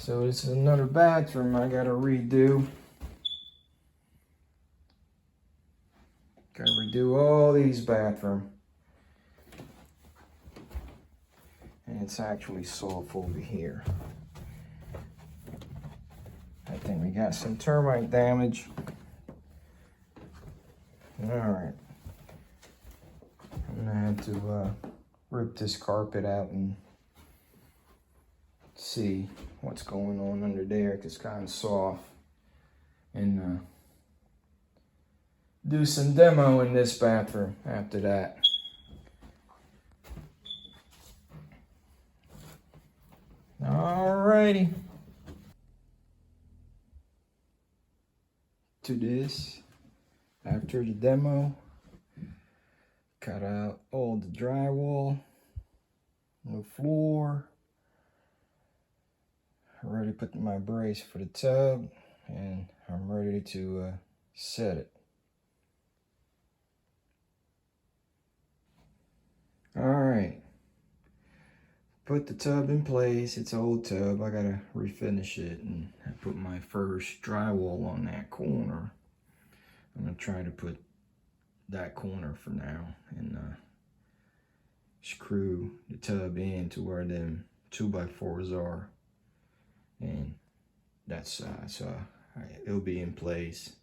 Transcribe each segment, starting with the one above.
So this is another bathroom I gotta redo. Gotta redo all these bathrooms. And it's actually soft over here. I think we got some termite damage. Alright. I'm gonna have to rip this carpet out and see what's going on under there, 'cause it's kind of soft. And do some demo in this bathroom after that. Alrighty. To this, after the demo, cut out all the drywall, no floor. I already put my brace for the tub, and I'm ready to set it. Alright, put the tub in place. It's an old tub, I gotta refinish it, and I put my first drywall on that corner. I'm gonna try to put that corner for now, and screw the tub in to where them 2x4s are, and that's so it'll be in place.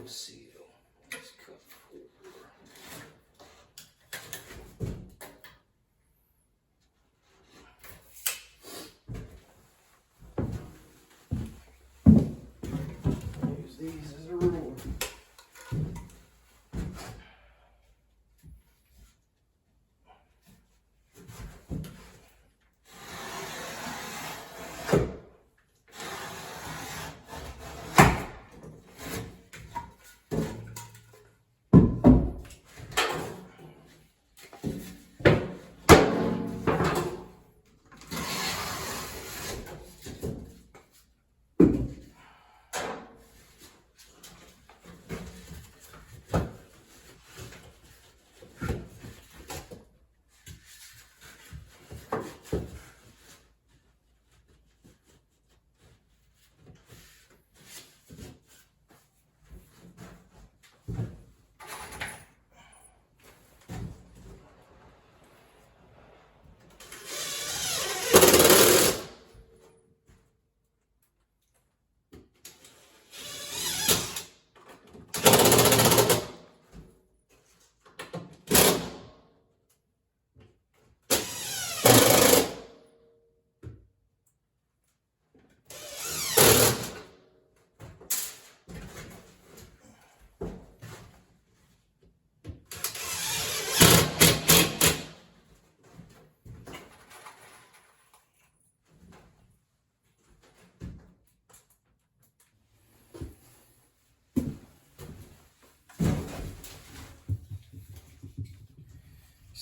Seal. Let's cut use these as a ruler.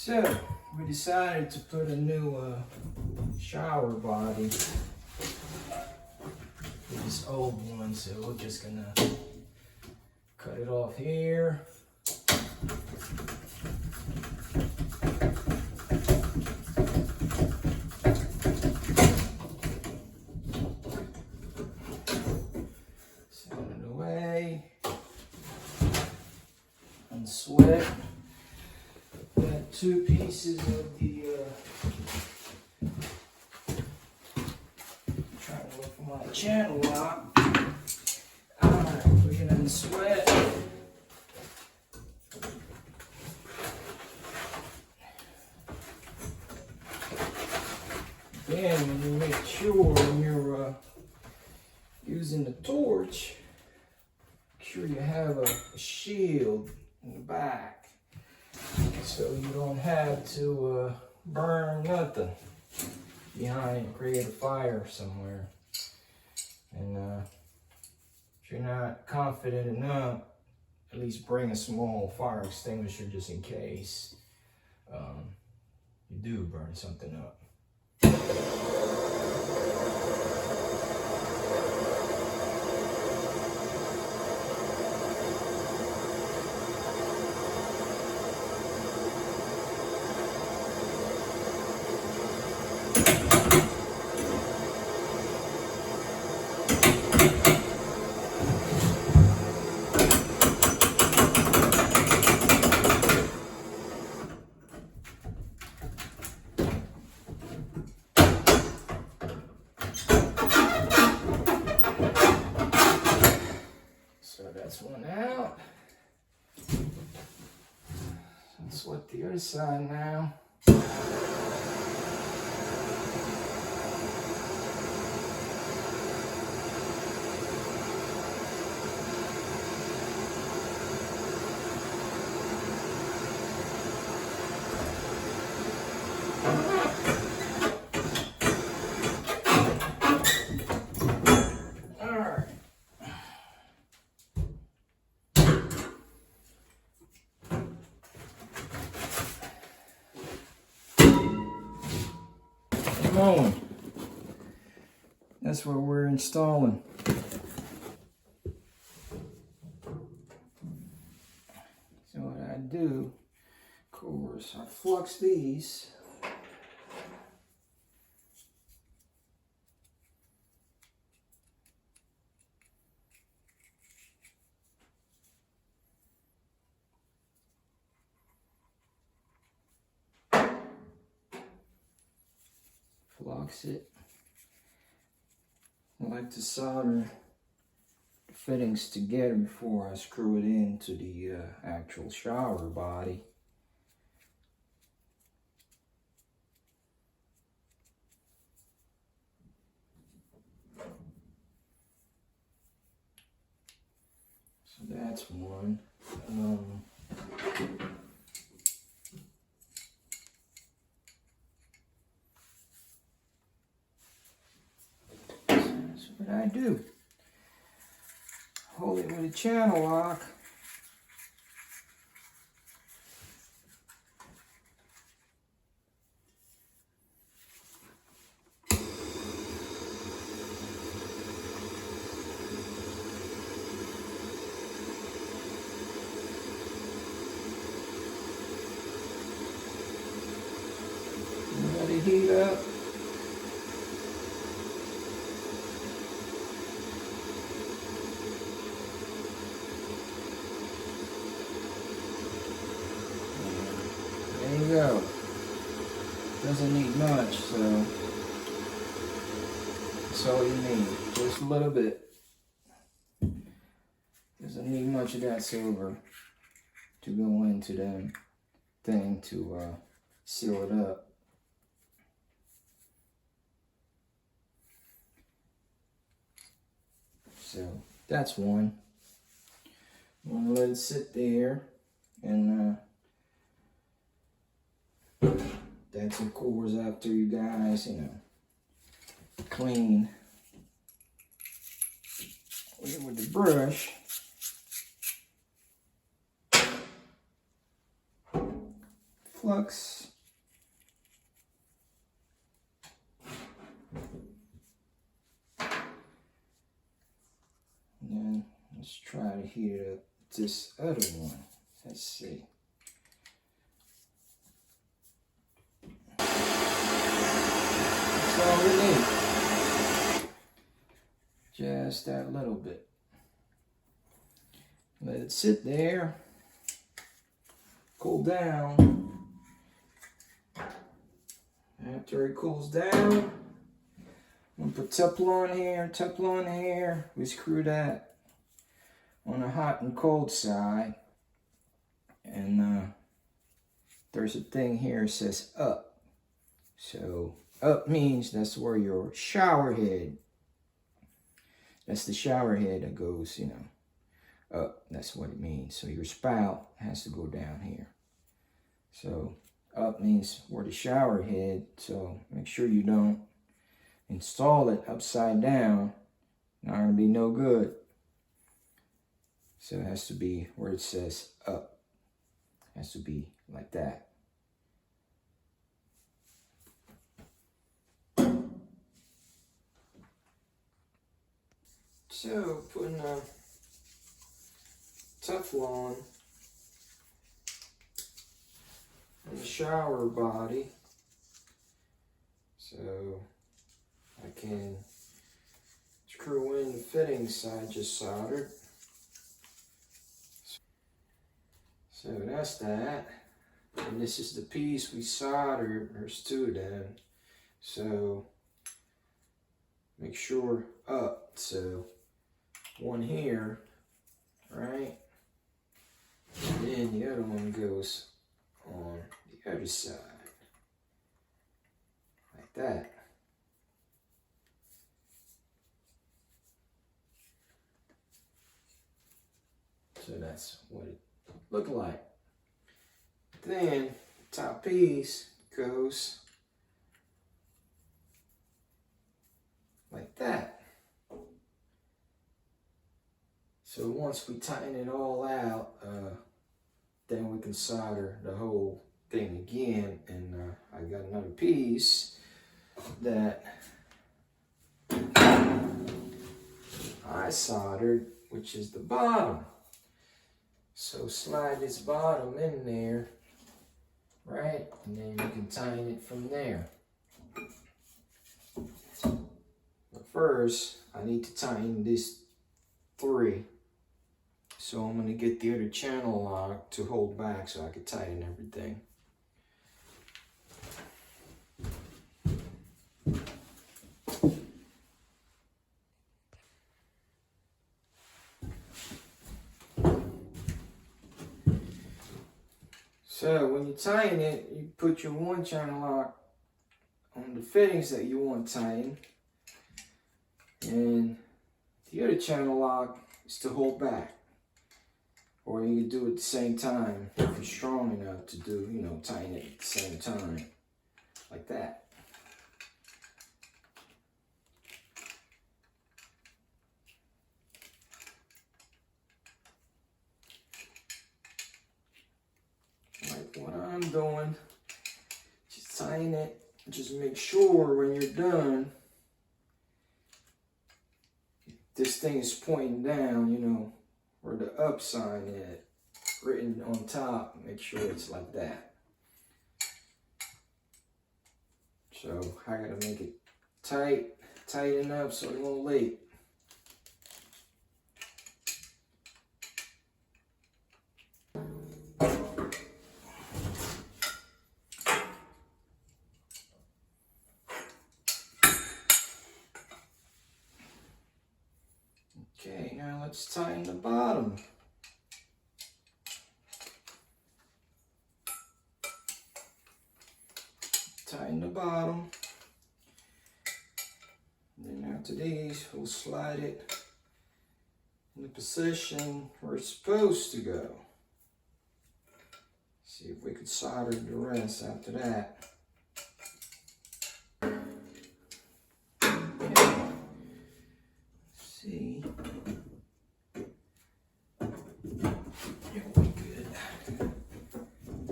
So we decided to put a new shower body with this old one, so we're just gonna cut it off here. Set it away. Unsweat. Got 2 pieces of the trying to look for my channel lock. Alright, we're gonna unsweat. Then when you make sure when you're using the torch, make sure you have a shield in the back, so you don't have to burn nothing behind and create a fire somewhere. And if you're not confident enough, at least bring a small fire extinguisher just in case you do burn something up. That's one out. Let's sweat the other side now. Going. That's what we're installing. So what I do, of course, I flux these. Flux it. I like to solder the fittings together before I screw it into the actual shower body. So that's one. What I do, hold it with a channel lock. Let it heat up. There you go. Doesn't need much, so that's all you need. Just a little bit. Doesn't need much of that silver to go into that thing to seal it up. So that's one. I'm gonna let it sit there, and that's of course after you guys, clean with the brush. flux. And then let's try to heat up this other one. Let's see. That's all we need. Just that little bit. Let it sit there, cool down. After it cools down, I'm gonna put Teflon here. We screw that on the hot and cold side. And there's a thing here that says up. So up means that's where your shower head, that's the shower head that goes, you know, up. That's what it means. So your spout has to go down here. So up means where the shower head. So make sure you don't install it upside down. Not gonna be no good. So it has to be where it says up. It has to be like that. So putting a Teflon on the shower body, so I can screw in the fittings I just soldered. So that's that. And this is the piece we soldered. There's two of them. So make sure up. So one here, right? And then the other one goes on the other side. Like that. So that's what it looked like. Then top piece goes like that. So once we tighten it all out, then we can solder the whole thing again. And I got another piece that I soldered, which is the bottom. So slide this bottom in there, right? And then you can tighten it from there. But first, I need to tighten this 3. So I'm gonna get the other channel lock to hold back so I can tighten everything. So when you tighten it, you put your one channel lock on the fittings that you want tightened, and the other channel lock is to hold back. Or you can do it at the same time if you're strong enough to do, you know, tighten it at the same time, like that. Like what I'm doing, just tighten it. Just make sure when you're done, this thing is pointing down, you know, where the up sign is written on top. Make sure it's like that. So I gotta make it tight enough so it won't leak. Okay, now let's tighten the bottom. Tighten the bottom. And then after these, we'll slide it in the position where it's supposed to go. See if we could solder the rest after that. See. Here we good.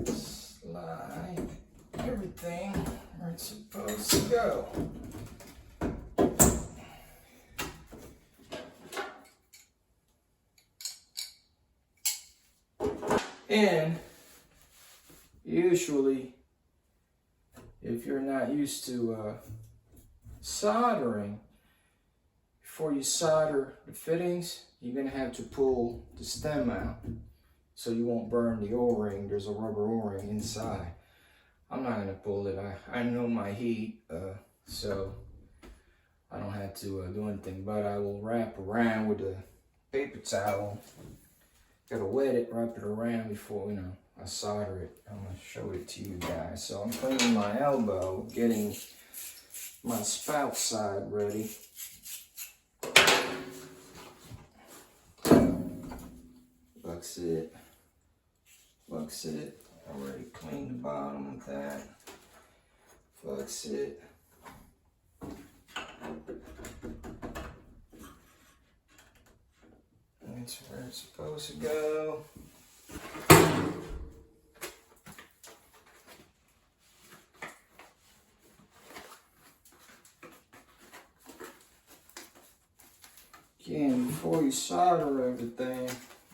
Slide. everything where it's supposed to go. And usually, if you're not used to soldering, before you solder the fittings, you're going to have to pull the stem out so you won't burn the O-ring. There's a rubber O-ring inside. I'm not going to pull it. I know my heat, so I don't have to do anything, but I will wrap around with a paper towel. Gotta wet it, wrap it around before, I solder it. I'm gonna show it to you guys. So I'm cleaning my elbow, getting my spout side ready. Looks it. Already cleaned the bottom with that. Flux it. That's where it's supposed to go. Again, before you solder everything,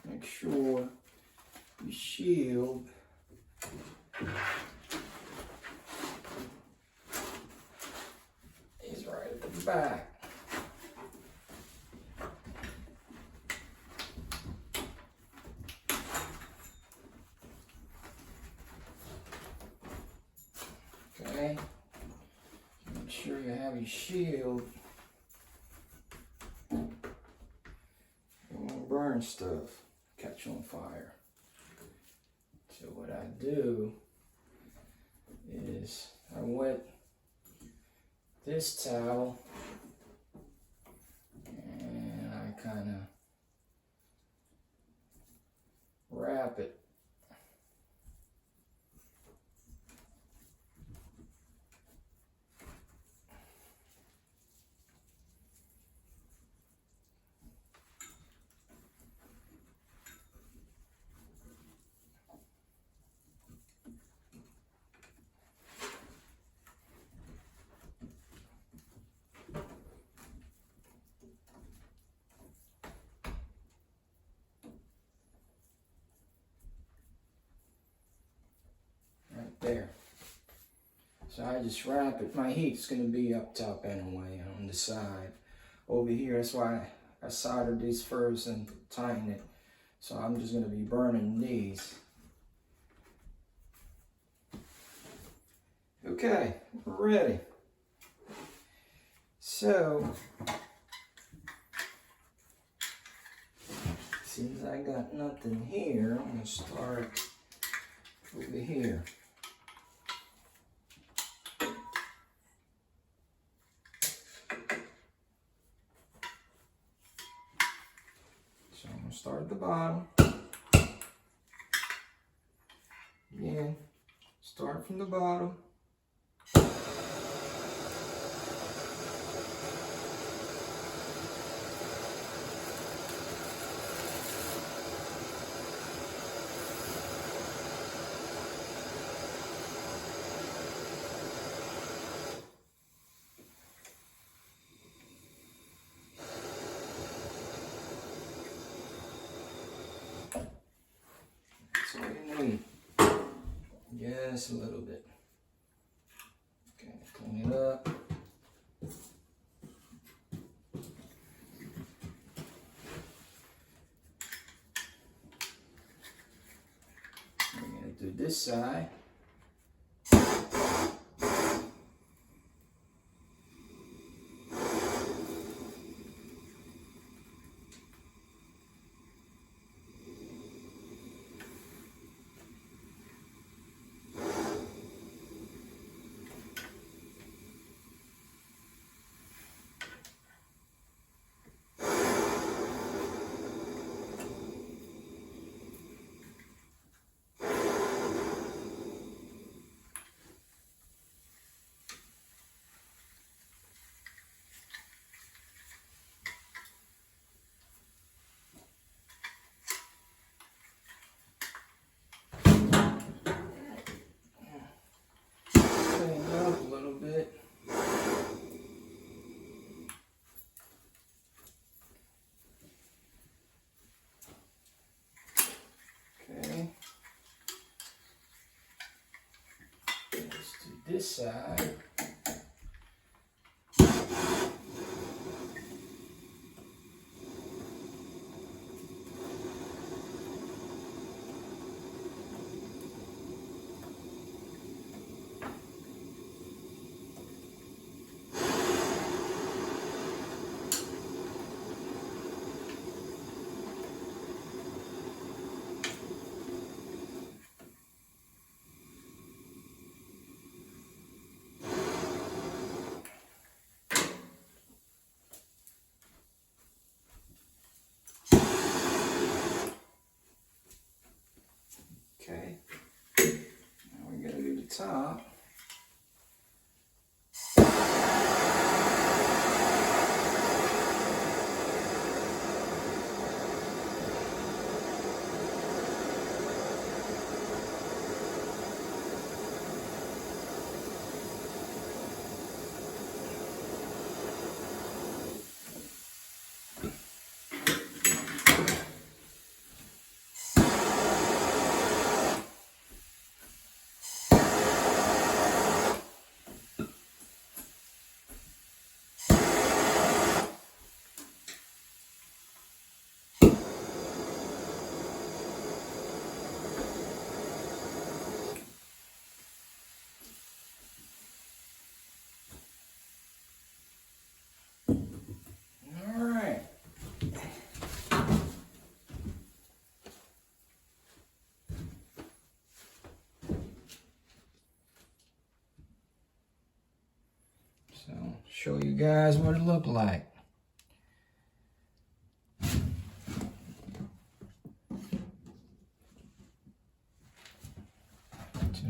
make sure your shield is right at the back. Okay, make sure you have your shield. You won't burn stuff, catch on fire. So what I do is I wet this towel and I kind of wrap it. There. So I just wrap it. My heat's going to be up top anyway on the side. Over here, that's why I soldered these first and tighten it. So I'm just going to be burning these. Okay, we're ready. So, since I got nothing here, I'm going to start over here. So I'm going to start at the bottom. Again, start from the bottom. That's all you need. Just a little bit. Okay, clean it up. We're going to do this side. this side. Okay, now we gotta do the top. So, show you guys what it looked like. So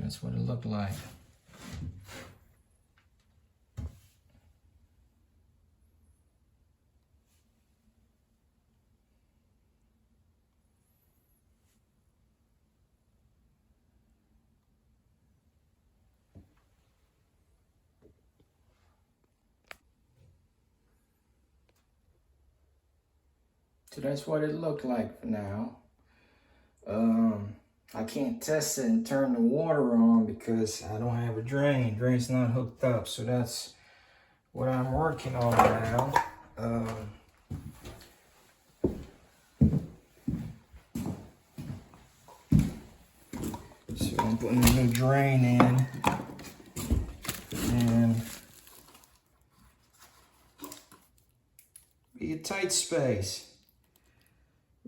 that's what it looked like. So that's what it looked like for now. I can't test it and turn the water on because I don't have a drain. Drain's not hooked up, so that's what I'm working on now. So I'm putting a new drain in, and be a tight space,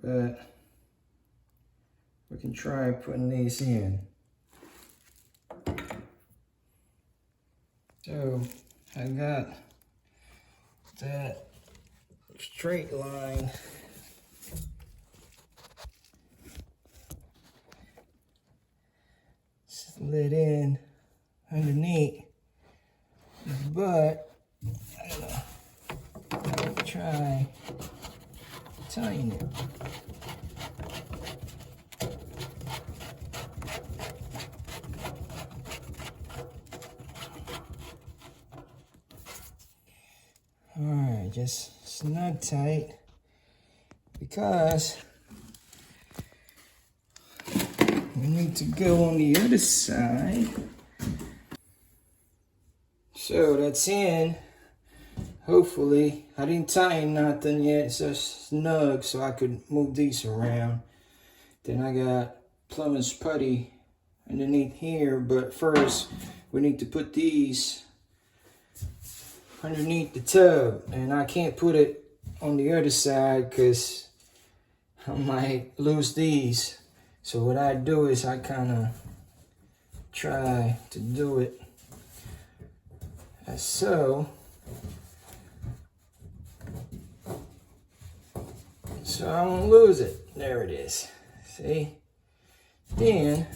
but we can try putting these in. So I got that straight line slid in underneath, but I'm gonna try tying it. Alright, just snug tight, because we need to go on the other side. So that's in. Hopefully, I didn't tighten nothing yet. It's just snug so I could move these around. Then I got plumber's putty underneath here, but first we need to put these underneath the tub, and I can't put it on the other side because I might lose these. So what I do is I kind of try to do it as so. So I won't lose it. There it is. See? Then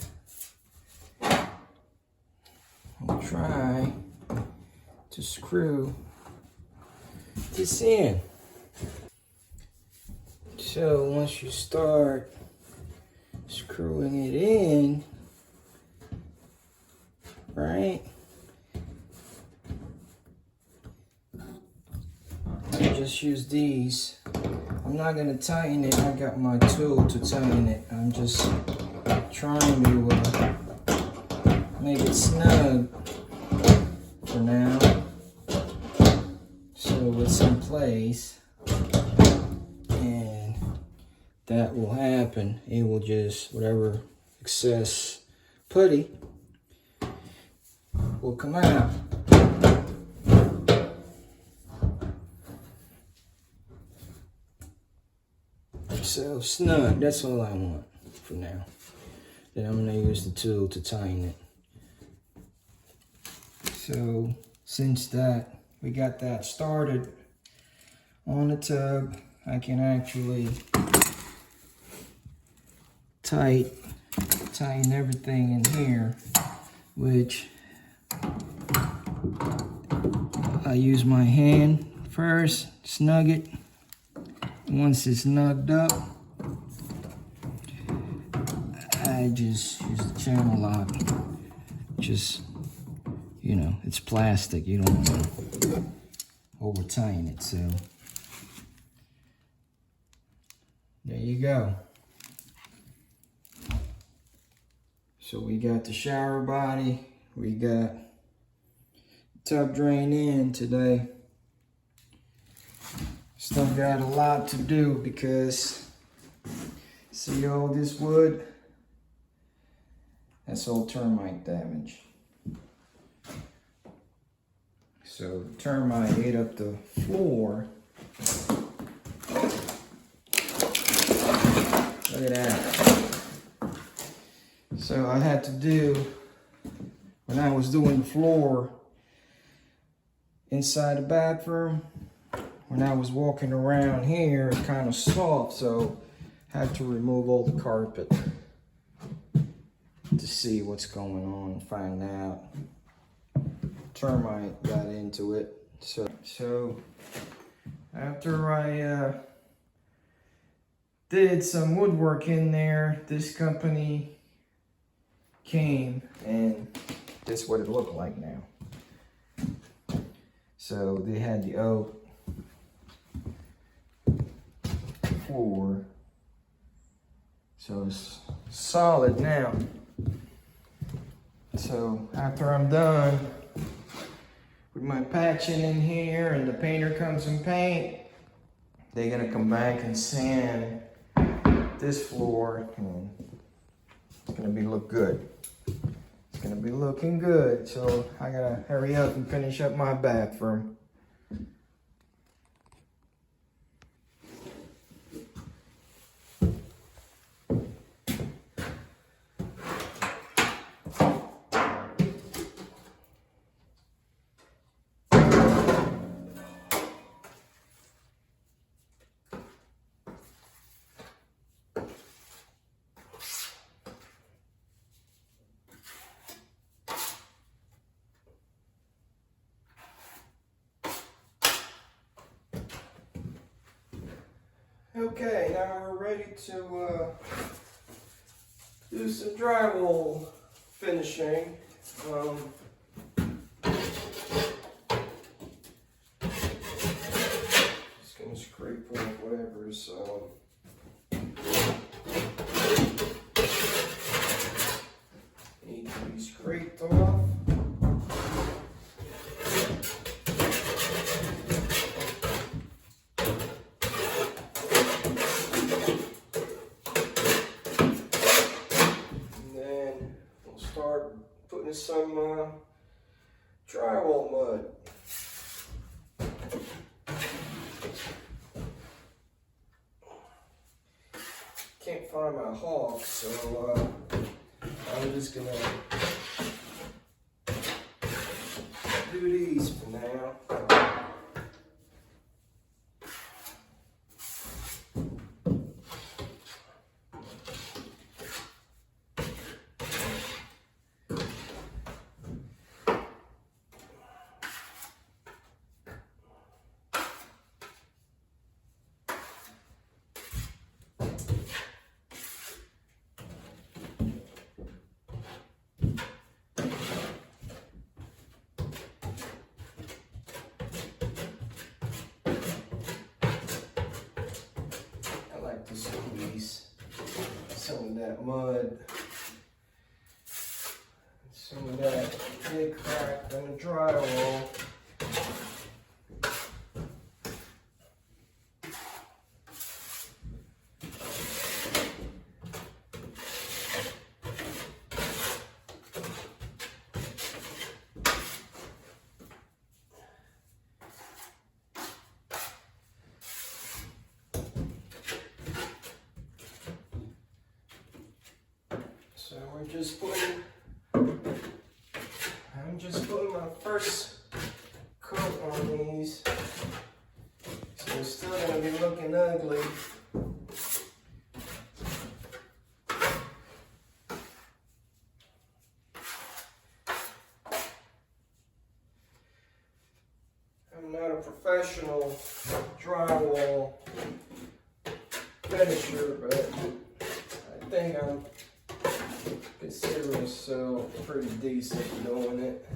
I'll try to screw this in. So once you start screwing it in, right, I just use these. I'm not gonna tighten it. I got my tool to tighten it. I'm just trying to make it snug. now. So it's in place. And that will happen. It will just, whatever excess putty will come out. So snug, that's all I want for now. Then I'm gonna use the tool to tighten it. So since that, we got that started on the tub, I can actually tighten everything in here, which I use my hand first, snug it. Once it's snugged up, I just use the channel lock. Just, you know, it's plastic. You don't want to over tighten it. So there you go. So we got the shower body. We got tub drain in today. Still got a lot to do because see all this wood? That's all termite damage. So termite ate up the floor. Look at that. So I had to do, when I was doing the floor inside the bathroom, when I was walking around here, it's kind of soft, so I had to remove all the carpet to see what's going on and find out. Termite got into it. So after I did some woodwork in there, this company came and this is what it looked like now. So they had the oak floor, so it's solid now. So after I'm done with my patching in here and the painter comes and paint, they're gonna come back and sand this floor and it's gonna be look good. It's gonna be looking good. So I gotta hurry up and finish up my bathroom. Okay, now we're ready to do some drywall finishing. Just gonna scrape off whatever's need to be scraped off. Putting some drywall mud. Can't find my hawk, so I'm just gonna do these for now. To squeeze some of that mud, some of that big big crack in the drywall. So I'm just putting my first coat on these. So it's still gonna be looking ugly. I'm not a professional drywall finisher, but I think I'm consider myself pretty decent doing it.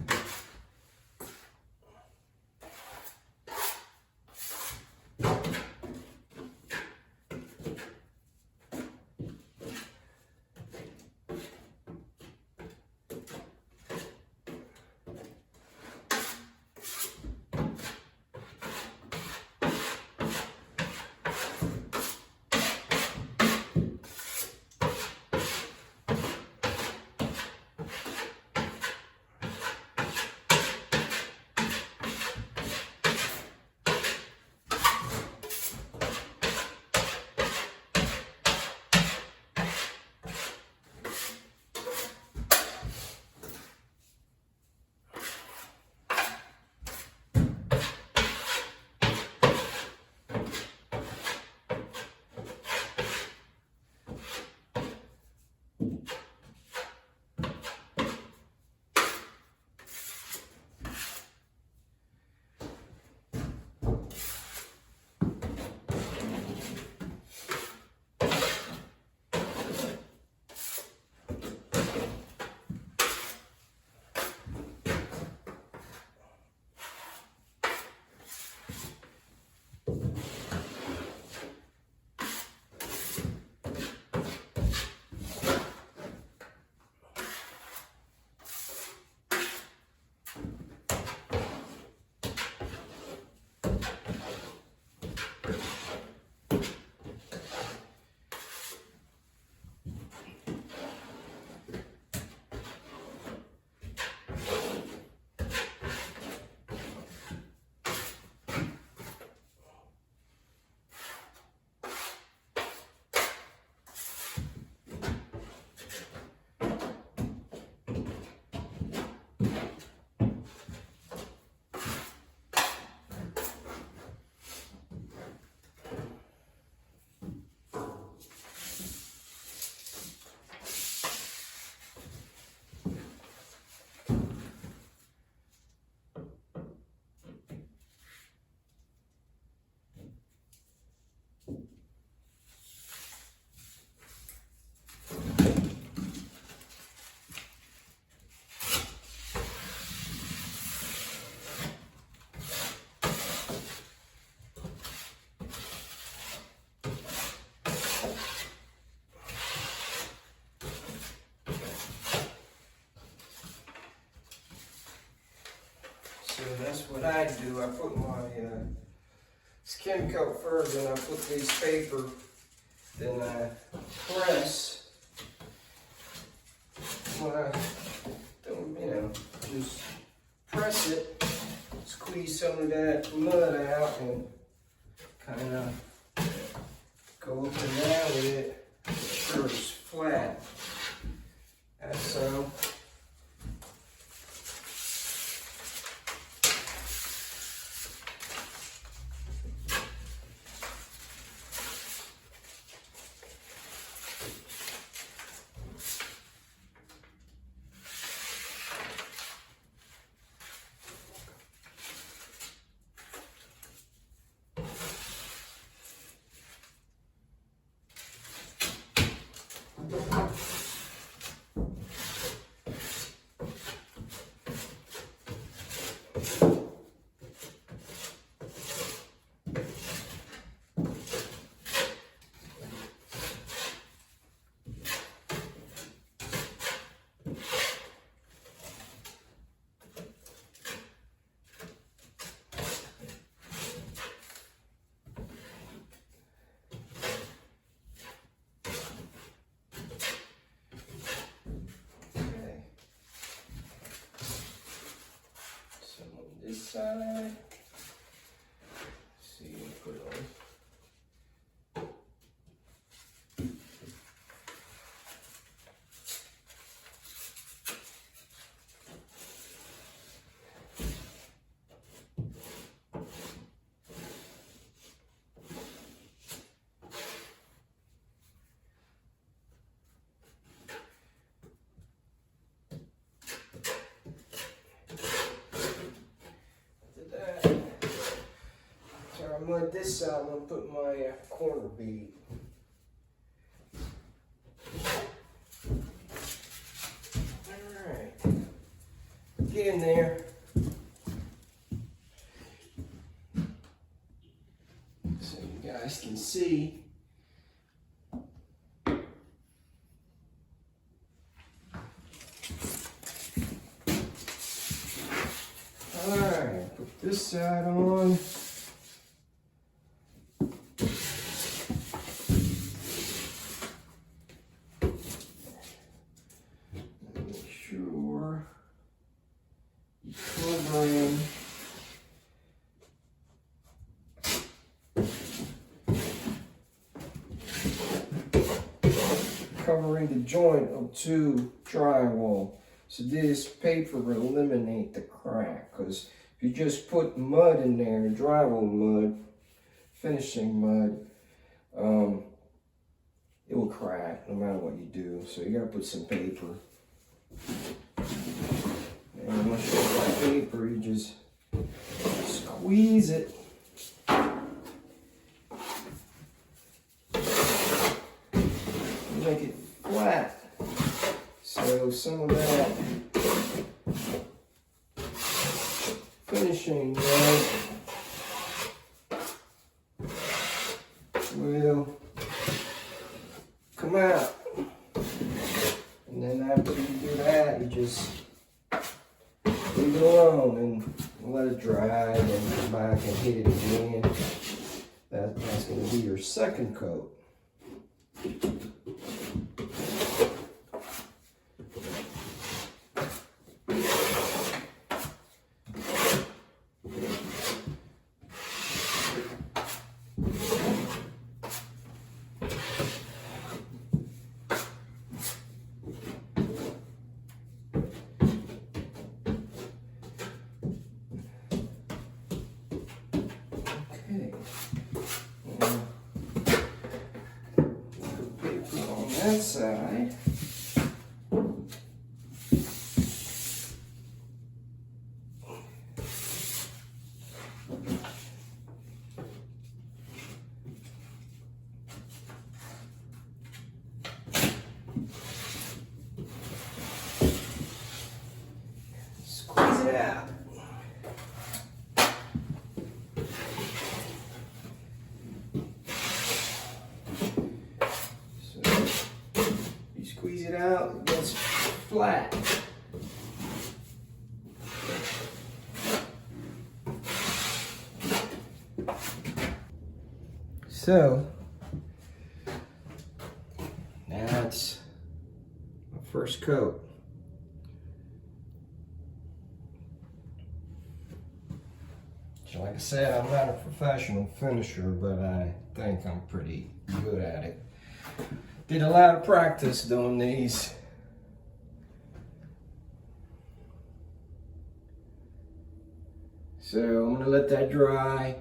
So that's what I do. I put my skim coat first, and I put this paper, then I press. When I don't, just press it, squeeze some of that mud out, and kind of go up and down with it. Make sure it's flat. As so. this side. Let's see, put it on. I'm gonna this side, I'm gonna put my corner bead. Alright, get in there. So you guys can see. Alright, put this side on. Covering the joint of 2 drywall. So this paper will eliminate the crack, because if you just put mud in there, drywall mud, finishing mud, it will crack no matter what you do. So you gotta put some paper. And once you put that paper, you just squeeze it. Make it flat. So some of that finishing mud will come out. And then after you do that, you just leave it alone and let it dry, and then come back and hit it again. That's going to be your second coat. That side. Squeeze it out. Squeeze it out, it gets flat. So, that's my first coat. So like I said, I'm not a professional finisher, but I think I'm pretty good at it. Did a lot of practice doing these. So I'm gonna let that dry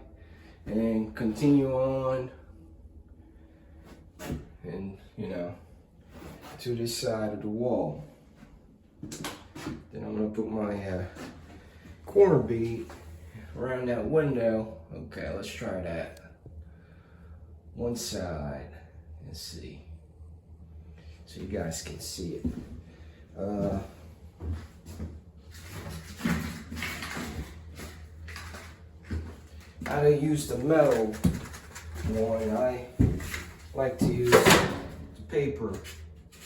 and continue on, and to this side of the wall. Then I'm gonna put my corner bead around that window. Okay, let's try that. One side, let's see. So you guys can see it. I don't use the metal one. I like to use the paper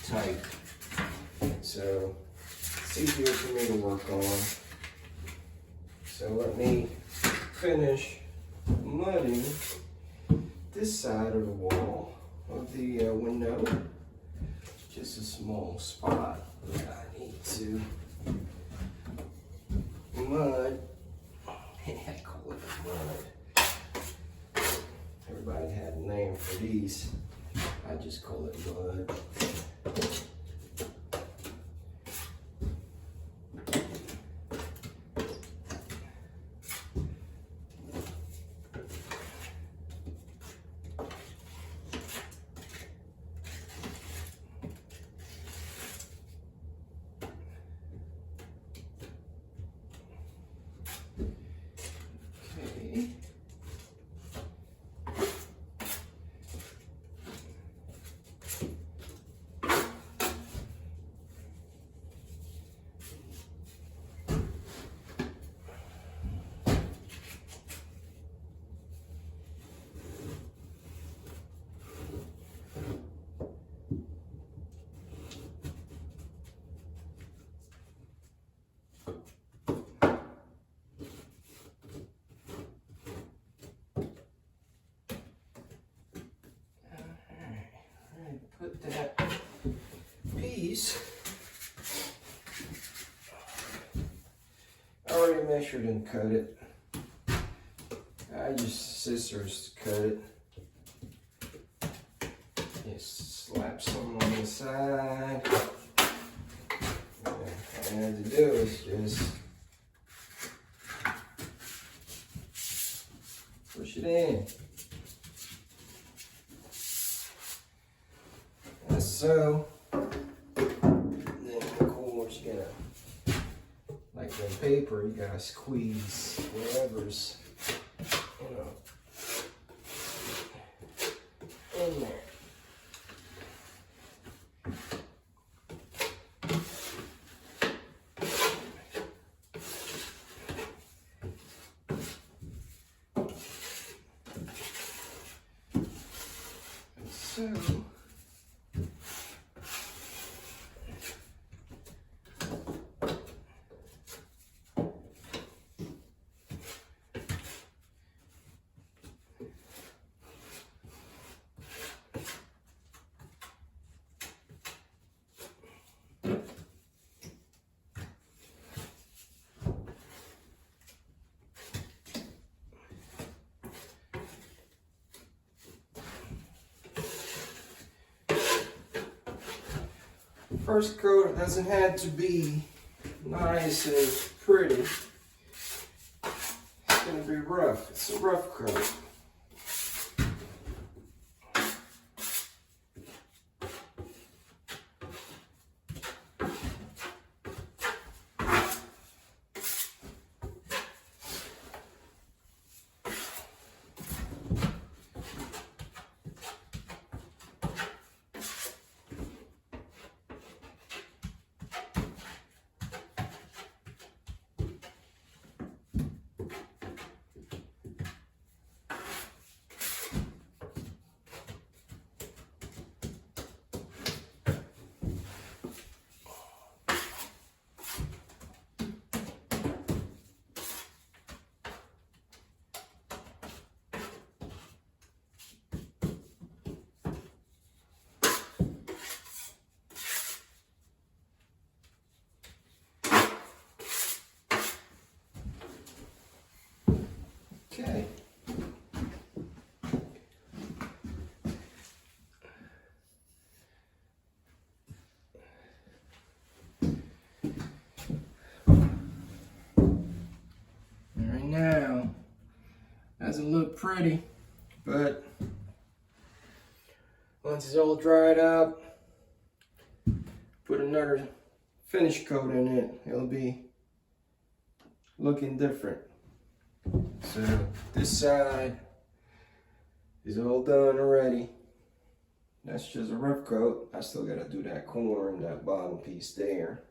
type. So it's easier for me to work on. So let me finish mudding this side of the wall of the window. Just a small spot that I need to mud. I call it a mud. Everybody had a name for these. I just call it mud. Put that piece, I already measured and cut it. I used scissors to cut it. Just slap some on the side. All I had to do is just push it in. So, then of course you gotta, like in paper, you gotta squeeze whatever's, you know, in there. So, first coat doesn't have to be nice and pretty. It's going to be rough. It's a rough coat. Okay. Right now, doesn't look pretty, but once it's all dried up, put another finish coat in it, it'll be looking different. So this side is all done already. That's just a rough coat. I still gotta do that corner and that bottom piece there.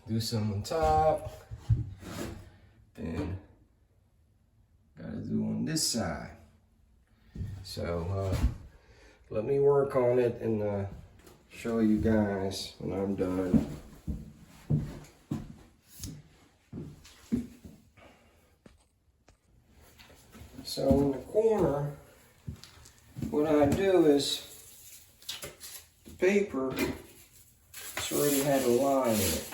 Do some on top. Then gotta do on this side. So let me work on it and show you guys when I'm done. So in the corner, what I do is the paper, it's already had a line in it.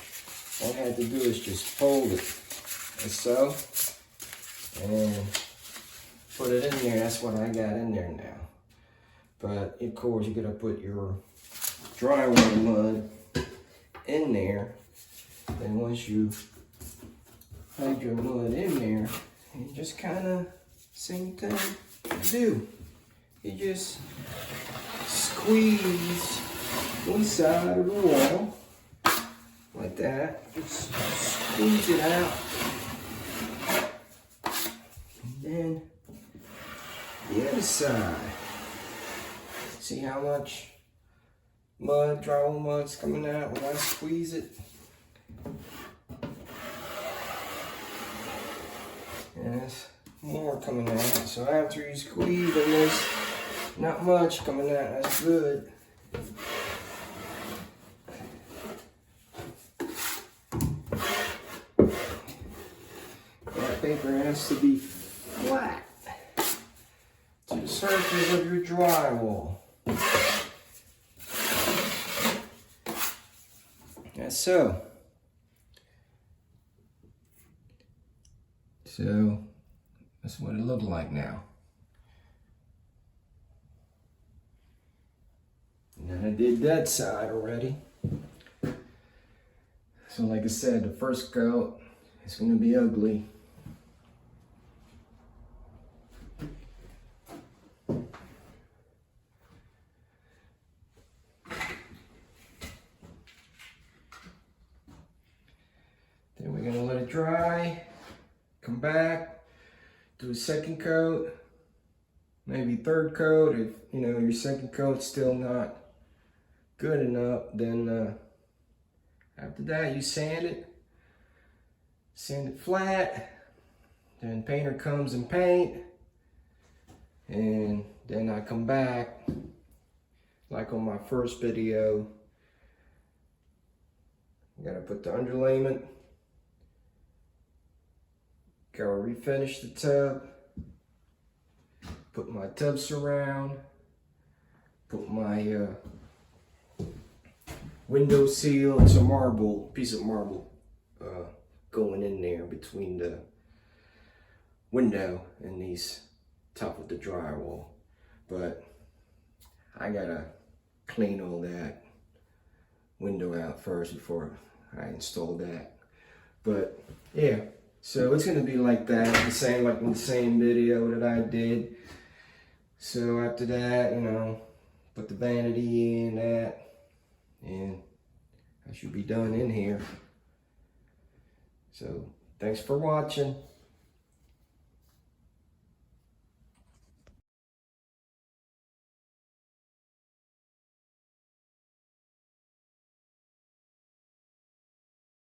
all I had to do is just fold it, like so, and put it in there. That's what I got in there now. But of course, you gotta put your drywall mud in there. And once you have your mud in there, you just kind of same thing you do. You just squeeze one side of the wall like that. Just squeeze it out. And then the other side. See how much mud, drywall mud's coming out when I squeeze it? And there's more coming out. So after you squeeze, and there's not much coming out, that's good. That paper has to be flat to the surface of your drywall. That's so. So that's what it looked like now. And then I did that side already. So like I said, the first coat is going to be ugly. Then we're going to let it dry. Come back, do a second coat, maybe third coat. If you know your second coat's still not good enough, then after that you sand it flat. Then painter comes and paint, and then I come back like on my first video. I gotta put the underlayment. Gotta refinish the tub, put my tub surround, put my window seal, and some marble, piece of marble going in there between the window and these top of the drywall. But I gotta clean all that window out first before I install that. But yeah. So it's gonna be like that, the same like in the same video that I did. So after that, you know, put the vanity in that, and I should be done in here. So thanks for watching.